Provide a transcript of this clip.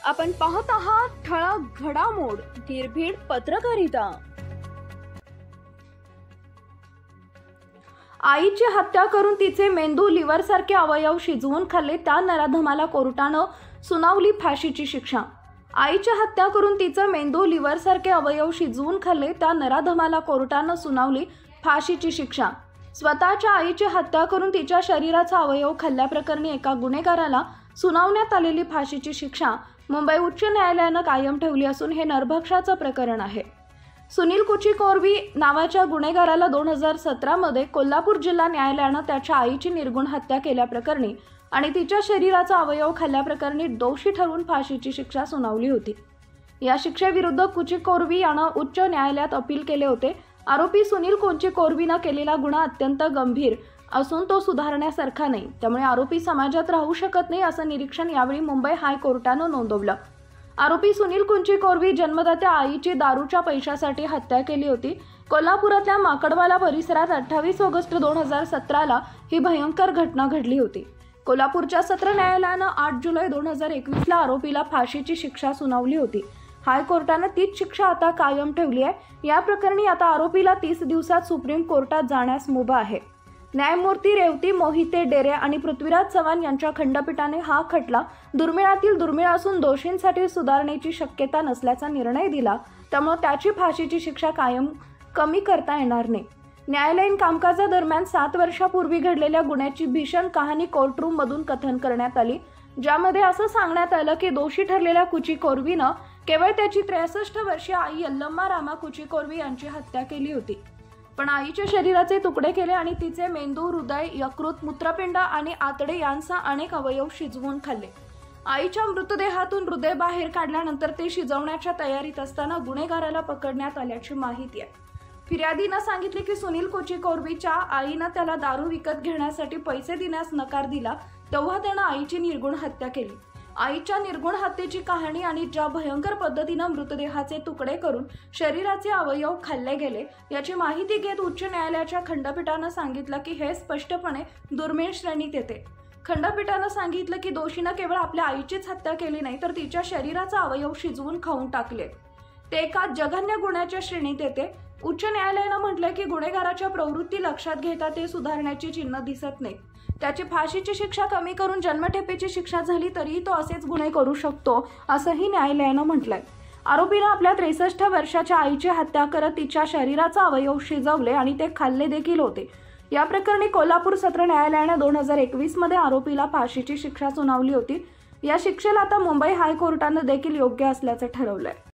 आपण पाहत आहात ठळक घडामोड निर्भीड पत्रकारिता। आईची हत्या करून तिचे मेंदू लिव्हर सारखे अवयव शिजवून खाल्ले त्या नराधमाला कोर्टाने सुनावली फाशीची शिक्षा। आईची हत्या करून तिचे मेंदू लिव्हर सारखे अवयव शिजवून खाल्ले त्या नराधमाला कोर्टाने सुनावली फाशीची शिक्षा। स्वतःच्या आईची हत्या करून तिच्या शरीराचा अवयव खाल्ल्याप्रकरणी एका गुन्हेगाराला सुनावण्यात आलेली फाशीची शिक्षा मुंबई उच्च न्यायालयाने कायम ठेवली असून हे नरभक्षाचे प्रकरण आहे। सुनील कुचीकोर्वी नावाच्या गुन्हेगाराला 2017 मध्ये कोल्हापूर जिल्हा न्यायालयाने त्याच्या आईची निर्गुण हत्या केल्याप्रकरणी आणि तिच्या शरीराचा अवयव खाल्ल्याप्रकरणी दोषी ठरवून फाशीची शिक्षा सुनावली होती। या शिक्षेविरुद्ध कुचीकोर्वी याने उच्च न्यायालयात अपील केले होते। आरोपी सुनील कुचीकोर्वीने केलेला गुन्हा अत्यंत गंभीर असून तो सुधारण्यासारखा नाही, त्यामुळे आरोपी समाजात राहू शकत नाही असं निरीक्षण यावेळी मुंबई हायकोर्टाने नोंदवलं। आरोपी सुनील कुचीकोर्वी जन्मदात्या आईची दारूच्या पैशासाठी हत्या केली होती। कोल्हापुरातल्या माकडवाला परिसरात 28 ऑगस्ट 2017 ही भयंकर घटना घडली होती। कोल्हापूरच्या सत्र न्यायालयाने 8 जुलै 2021 आरोपीला फाशीची शिक्षा सुनावली होती। हायकोर्टाने तीच शिक्षा आता कायम ठेवली आहे। या प्रकरणी आता आरोपीला 30 दिवसात सुप्रीम कोर्टात जाण्यास मुभा आहे। न्यायमूर्ती रेवती मोहिते डेरे आणि पृथ्वीराज चव्हाण यांच्या खंडपीठाने हा खटला दुर्मिळातील दुर्मिळ असून दोषींसाठी सुधारणेची शक्यता नसल्याचा निर्णय दिला, त्यामुळे त्याची फाशीची शिक्षा कमी करता येणार नाही। न्यायालयीन कामकाजादरम्यान 7 वर्षापूर्वी घडलेल्या गुन्ह्याची भीषण कहाणी कोर्टरूम मधून कथन करण्यात आली, ज्यामध्ये असं सांगण्यात आलं की दोषी ठरलेल्या कुचीकोर्वीने केवळ त्याची 63 वर्षीय आई यल्लम्मा रामा कुचीकोर्वी यांची हत्या केली होती, पण आईच्या शरीराचे तुकडे केले आणि तिचे मेंदू, हृदय, यकृत, मूत्रपिंड आणि आतडे यांचा अनेक अवयव शिजवून खाल्ले। आईच्या मृतदेहातून हृदय बाहेर काढल्यानंतर ते शिजवण्याच्या तयारीत असताना गुन्हेगाराला पकडण्यात आल्याची माहिती आहे। फिर्यादीने सांगितले की सुनील कुचीकोर्वीच्या आईने त्याला दारू विकत घेण्यासाठी पैसे देण्यास नकार दिला, तेव्हा त्याने आईची निर्गुण हत्या केली। आईच्या निर्गुण हत्येची कहाणी आणि ज्या भयंकर पद्धतीने मृतदेहाचे तुकडे करून शरीराचे अवयव खाल्ले गेले याची माहिती घेत उच्च न्यायालयाच्या खंडपीठाने सांगितलं की हे स्पष्टपणे दुर्मिळ श्रेणीत येते। खंडपीठाने सांगितलं की दोषीने केवळ आपल्या आईचीच हत्या केली नाही, तर तिच्या शरीराचा अवयव शिजवून खाऊन टाकले, ते एका जघन्य गुन्ह्याच्या श्रेणीत येते। उच्च न्यायालयाने म्हटले की गुन्हेगाराच्या प्रवृत्ती लक्षात घेता ते सुधारण्याची चिन्ह दिसत नाही। त्याची फाशीची शिक्षा कमी करून जन्मठेपेची शिक्षा झाली तरीही तो असेच गुन्हे करू शकतो असंही न्यायालयाने म्हटलंय। आरोपीने आपल्या 63 वर्षाच्या आईची हत्या करत तिच्या शरीराचा अवयव शिजवले आणि ते खाल्ले देखील होते। या प्रकरणी कोल्हापूर सत्र न्यायालयाने 2021 मध्ये आरोपीला फाशीची शिक्षा सुनावली होती। या शिक्षेला आता मुंबई हायकोर्टाने देखील योग्य असल्याचे ठरवलंय।